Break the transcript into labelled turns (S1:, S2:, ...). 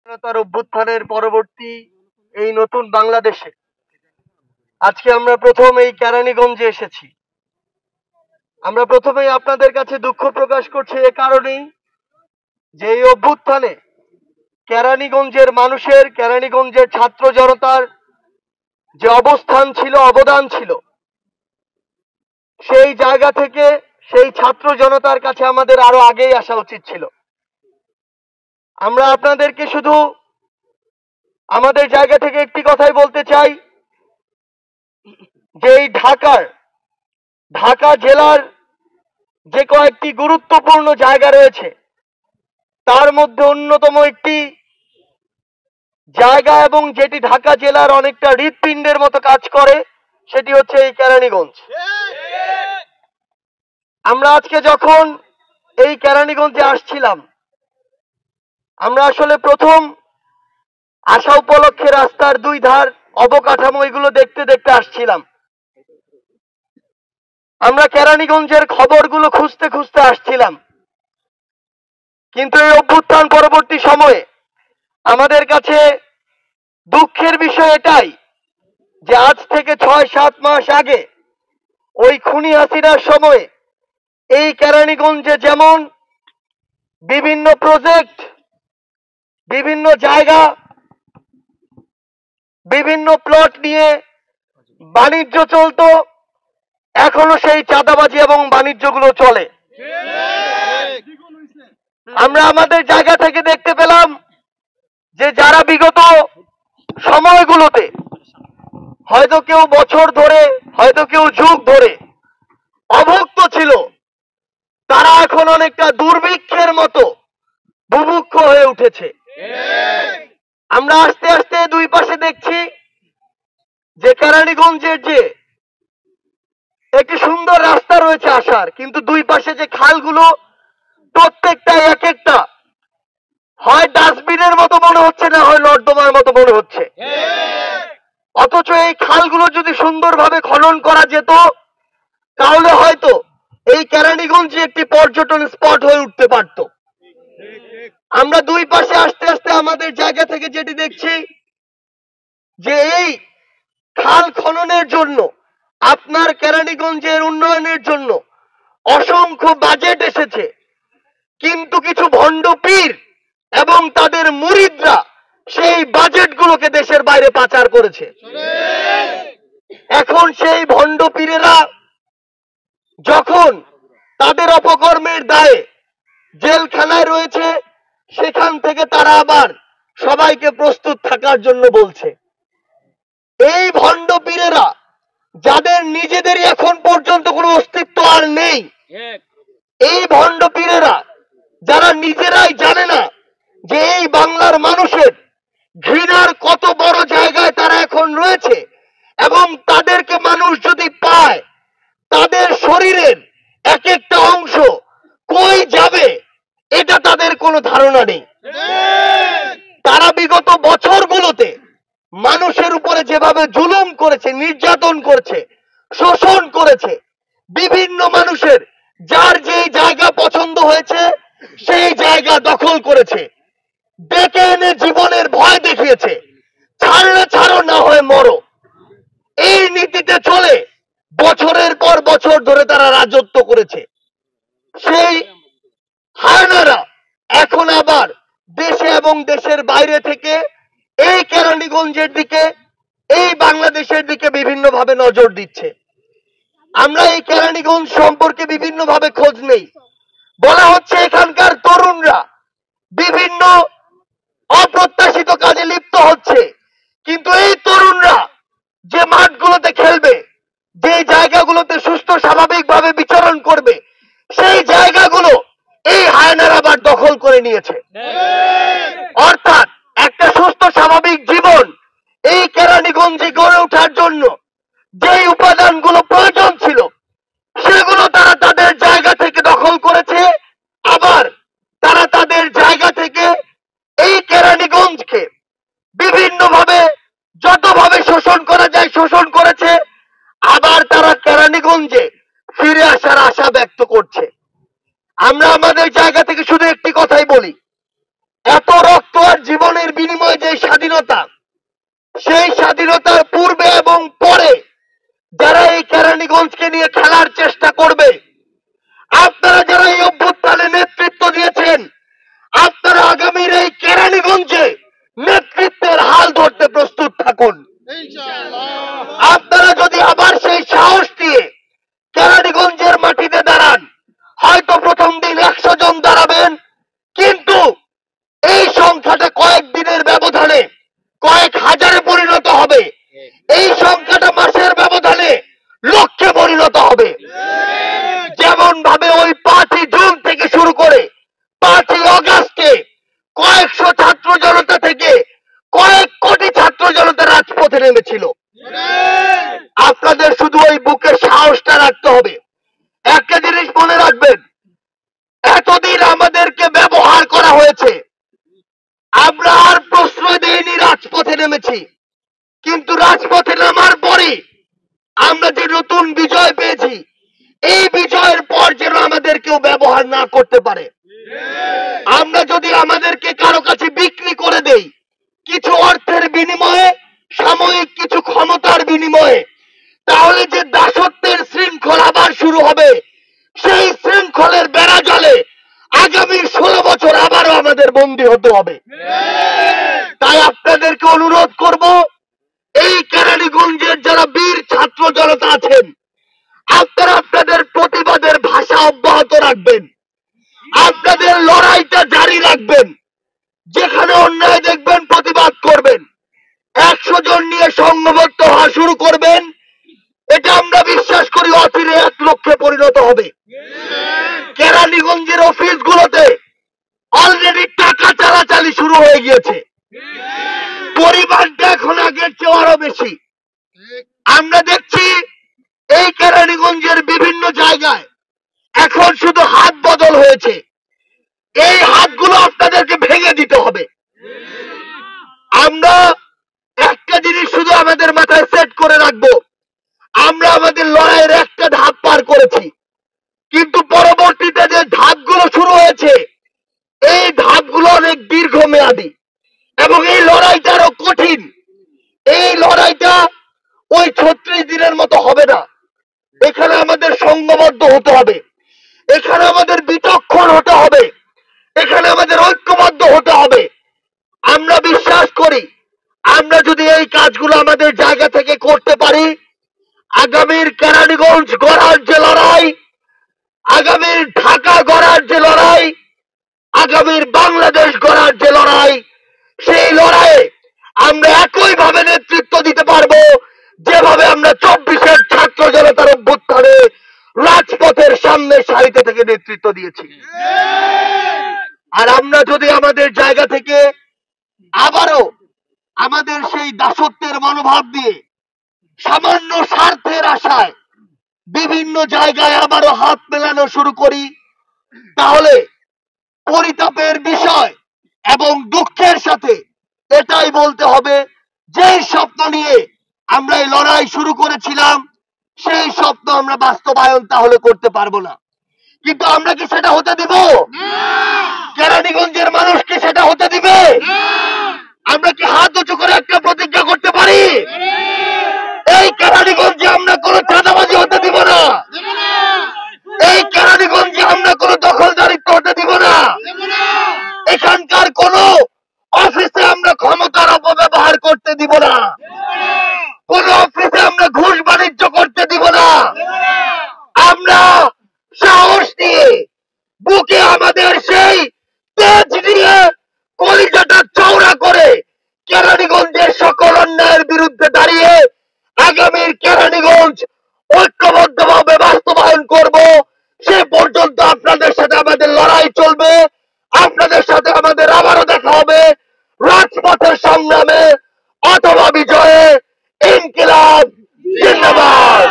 S1: স্বাধীনতার অভ্যুত্থানের পরবর্তী এই নতুন বাংলাদেশে আজকে আমরা প্রথম এই কেরানীগঞ্জে এসেছি। আমরা প্রথমেই আপনাদের কাছে দুঃখ প্রকাশ করছি এ কারণেই যে এই অভ্যুত্থানে কেরানীগঞ্জের মানুষের, কেরানীগঞ্জের ছাত্র জনতার যে অবস্থান ছিল, অবদান ছিল, সেই জায়গা থেকে সেই ছাত্র জনতার কাছে আমাদের আরো আগেই আসা উচিত ছিল। আমরা আপনাদেরকে শুধু আমাদের জায়গা থেকে একটি কথাই বলতে চাই যে এই ঢাকা জেলার যে কয়েকটি গুরুত্বপূর্ণ জায়গা রয়েছে তার মধ্যে অন্যতম একটি জায়গা এবং যেটি ঢাকা জেলার অনেকটা হৃৎপিণ্ডের মতো কাজ করে সেটি হচ্ছে এই কেরানীগঞ্জ। আমরা আজকে যখন এই কেরানীগঞ্জে আসছিলাম, আমরা আসলে প্রথম আসা উপলক্ষে রাস্তার দুই ধার অবকাঠামো এগুলো দেখতে দেখতে আসছিলাম। আমরা কেরানীগঞ্জের খবরগুলো খুঁজতে খুঁজতে আসছিলাম, কিন্তু এই অভ্যুত্থান পরবর্তী সময়ে আমাদের কাছে দুঃখের বিষয় এটাই যে আজ থেকে ৬-৭ মাস আগে ওই খুনি হাসিনার সময়ে এই কেরানীগঞ্জে যেমন বিভিন্ন প্রজেক্ট, বিভিন্ন জায়গা, বিভিন্ন প্লট নিয়ে বাণিজ্য চলতো, এখনো সেই চাঁদাবাজি এবং বাণিজ্যগুলো চলে। আমরা আমাদের জায়গা থেকে দেখতে পেলাম যে যারা বিগত সময়গুলোতে হয়তো কেউ বছর ধরে, হয়তো কেউ যুগ ধরে অভুক্ত ছিল, তারা এখন অনেকটা দুর্ভিক্ষের মতো বুভুক্ষ হয়ে উঠেছে। আমরা আস্তে আস্তে দুই পাশে দেখছি যে কেরানীগঞ্জের যে একটি সুন্দর রাস্তা রয়েছে আসার, কিন্তু দুই পাশে যে খালগুলো প্রত্যেকটা এক একটা হয় ডাস্টবিনের মতো মনে হচ্ছে, না হয় নর্দমার মতো মনে হচ্ছে। অথচ এই খালগুলো যদি সুন্দরভাবে খনন করা যেত তাহলে হয়তো এই কেরানীগঞ্জ একটি পর্যটন স্পট হয়ে উঠতে পারত। আমরা দুই পাশে আস্তে আস্তে আমাদের জায়গা থেকে যেটি দেখছি যে এই খাল খননের জন্য, আপনার কেরানীগঞ্জের উন্নয়নের জন্য অসংখ্য বাজেট এসেছে, কিন্তু কিছু ভণ্ড পীর এবং তাদের মুরিদরা সেই বাজেটগুলোকে দেশের বাইরে পাচার করেছে। এখন সেই ভণ্ড পীরেরা যখন তাদের অপকর্মের দায়ে জেলখানায় রয়েছে, সেখান থেকে তারা আবার সবাইকে প্রস্তুত থাকার জন্য বলছে। এই ভণ্ড পীরেরা যাদের নিজেদেরই এখন পর্যন্ত কোনো অস্তিত্ব আর নেই, এই ভণ্ড পীরেরা যারা নিজেরাই জানে না যে এই বাংলার মানুষের ঘৃণার কত বড় জায়গায় তারা এখন রয়েছে, এবং তাদেরকে মানুষ যদি পায় তাদের শরীরের এক একটা অংশ কই যাবে এটা তাদের কোনো ধারণা নেই। তারা বিগত বছরগুলোতে মানুষের উপরে যেভাবে জুলুম করেছে, নির্যাতন করেছে, শোষণ করেছে, বিভিন্ন মানুষের যার যেই জায়গা পছন্দ হয়েছে সেই জায়গা দখল করেছে, ডেকে এনে জীবনের ভয় দেখিয়েছে, ছাড়লে ছাড়ো, না হয় মরো, এই নীতিতে চলে বছরের পর বছর ধরে তারা রাজত্ব করেছে। সেই হায়নারা এখন আবার দেশে এবং দেশের বাইরে থেকে এই কেরানীগঞ্জের দিকে, এই বাংলাদেশের দিকে বিভিন্নভাবে নজর দিচ্ছে। আমরা এই কেরানীগঞ্জ সম্পর্কে বিভিন্নভাবে খোঁজ নেই। বলা হচ্ছে এখানকার তরুণরা বিভিন্ন অপ্রত্যাশিত কাজে লিপ্ত হচ্ছে, কিন্তু এই তরুণরা যে মাঠগুলোতে খেলবে, যে জায়গাগুলোতে সুস্থ স্বাভাবিকভাবে বিচরণ করবে, সেই জায়গাগুলো এই হায়নার আবার দখল করে নিয়েছে। অর্থাৎ একটা সুস্থ স্বাভাবিক জীবন এই কেরানীগঞ্জে গড়ে ওঠার জন্য যেই উপাদানগুলো প্রয়োজন ছিল সেগুলো তারা তাদের জায়গা থেকে দখল করেছে, আবার তারা তাদের জায়গা থেকে এই কেরানীগঞ্জকে বিভিন্নভাবে যতভাবে শোষণ করা যায় শোষণ করেছে, আবার তারা কেরানীগঞ্জে ফিরে আসার আশা ব্যক্ত করছে। আমরা আমাদের জায়গা থেকে শুধু একটি কথাই বলি, এত রক্ত আর জীবনের বিনিময়ে যে স্বাধীনতা, সেই স্বাধীনতার পূর্বে এবং পরে যারা এই কেরানীগঞ্জকে নিয়ে খেলার চেষ্টা করবে, আপনারা যারা এই অভ্যুত্থানে নেতৃত্ব দিয়েছেন, আপনারা আগামীর এই কেরানীগঞ্জে নেতৃত্বের হাল ধরতে প্রস্তুত থাকুন। আপনারা যদি আবার সেই সাহস দিয়ে কেরানীগঞ্জের মাটিতে দাঁড়ান, হয়তো প্রথম দিন 100 জন দাঁড়াবেন, কিন্তু এই সংখ্যাটা কয়েকদিনের ব্যবধানে কয়েক হাজারে পরিণত হবে, এই সংখ্যাটা মাসের ব্যবধানে লক্ষে পরিণত হবে। যেমন ভাবে ওই 5ই জুন থেকে শুরু করে 5ই অগাস্টে কয়েকশো ছাত্র জনতা থেকে কয়েক কোটি ছাত্র জনতা রাজপথে নেমেছিল, আপনাদের শুধু ওই বুকের সাহসটা রাখতে হবে। একটা জিনিস মনে রাখবেন, এতদিন আমাদেরকে ব্যবহার করা হয়েছে, আমরা আর প্রশ্রয় দেইনি, রাজপথে নেমেছি। কিন্তু রাজপথে নামার পরে আমরা যে নতুন বিজয় পেয়েছি, এই বিজয়ের পর যেন আমাদের কেউ ব্যবহার না করতে পারে। আমরা যদি আমাদেরকে কারো কাছে বিক্রি করে দেই কিছু অর্থের বিনিময়ে, সাময়িক কিছু ক্ষমতার বিনিময়ে, তাহলে যে দাসত্বের শৃঙ্খল আবার শুরু হবে, সেই শৃঙ্খলের বেড়া জালে আগামী 16 বছর আবারও আমাদের বন্দী হতে হবে। তাই আপনাদেরকে অনুরোধ করব, এই কেরানীগঞ্জের যারা বীর ছাত্র জনতা আছেন, আপনারা আপনাদের প্রতিবাদের ভাষা অব্যাহত রাখবেন, আপনাদের লড়াইটা জারি রাখবেন। যেখানে অন্যায় দেখবেন প্রতিবাদ করবেন, 100 জন নিয়ে সংঘবদ্ধ হওয়া শুরু করবেন। এটা আমরা বিশ্বাস করি অচিরে 1 লক্ষে পরিণত হবে। কেরানীগঞ্জের অফিসগুলোতে অলরেডি টাকা চালাচালি শুরু হয়ে গিয়েছে, পরিমাণটা এখন আগের চেয়ে আরো বেশি। আমরা দেখছি এই কেরানীগঞ্জের বিভিন্ন জায়গায় এখন শুধু হাত বদল হয়েছে, এই হাতগুলো আপনাদেরকে ভেঙে দিতে হবে। আমরা একটা জিনিস শুধু আমাদের মাথায় সেট করে রাখবো, আমরা আমাদের লড়াইয়ের একটা ধাপ পার করেছি, কিন্তু পরবর্তীতে যে ধাপগুলো শুরু হয়েছে, এই ধাপগুলো অনেক দীর্ঘমেয়াদী এবং এই লড়াইটা আরো কঠিন। এই লড়াইটা ওই 36 দিনের মতো হবে না। এখানে আমাদের সংঘবদ্ধ হতে হবে, এখানে আমাদের বিচক্ষণ হতে হবে, এখানে আমাদের ঐক্যবদ্ধ হতে হবে। আমরা বিশ্বাস করি, আমরা যদি এই কাজগুলো আমাদের জায়গা থেকে করতে পারি, আগামীর কেরানীগঞ্জ গড়ার যে লড়াই, আগামীর ঢাকা গড়ার যে লড়াই, আগামীর বাংলাদেশ গড়ার যে লড়াই, সেই লড়াইয়ে আমরা একইভাবে নেতৃত্ব দিতে পারবো, যেভাবে আমরা 24-এর ছাত্র জনতার অভ্যুত্থানে রাজপথের সামনে সারিতে থেকে নেতৃত্ব দিয়েছি। আর আমরা যদি আমাদের জায়গা থেকে আবারও আমাদের সেই দাসত্বের মনোভাব দিয়ে সামান্য স্বার্থের আশায় বিভিন্ন জায়গায় আবারও হাত মেলানো শুরু করি, তাহলে পরিতাপের বিষয় এবং দুঃখের সাথে এটাই বলতে হবে, যে স্বপ্ন নিয়ে আমরা এই লড়াই শুরু করেছিলাম, সেই স্বপ্ন আমরা বাস্তবায়ন তাহলে করতে পারবো না। কিন্তু আমরা কি সেটা হতে দিব? কেরানীগঞ্জের মানুষ কি সেটা হতে দিবে? আমরা কি হাত উঁচু করে একটা প্রতিজ্ঞা করতে পারি, এই কেরানীগঞ্জে আমরা কোনো চাঁদাবাজি হতে দিব না, এই কেরানীগঞ্জে আমরা কোনো দখলদারিত্ব হতে দিব না, এখানকার কোন অফিসে আমরা ক্ষমতার অপব্যবহার করতে দিব না, কোন অফিসে আমরা ঘুষ বাণিজ্য করতে দিব না। আমরা সাহস নিয়ে, বুকে আমাদের সেই তেজ নিয়ে, কলিজাটা চওড়া করে কেরানীগঞ্জের সকল অন্যায়ের বিরুদ্ধে দাঁড়িয়ে আগামীর কেরানীগঞ্জ ঐক্যবদ্ধভাবে বাস্তবায়ন করব। সে পর্যন্ত আপনাদের সাথে আমাদের লড়াই চলবে, আপনাদের সাথে আমাদের আবারও দেখা হবে রাজপথের সংগ্রামে অথবা বিজয়ে। ইনকিলাব জিন্দাবাদ।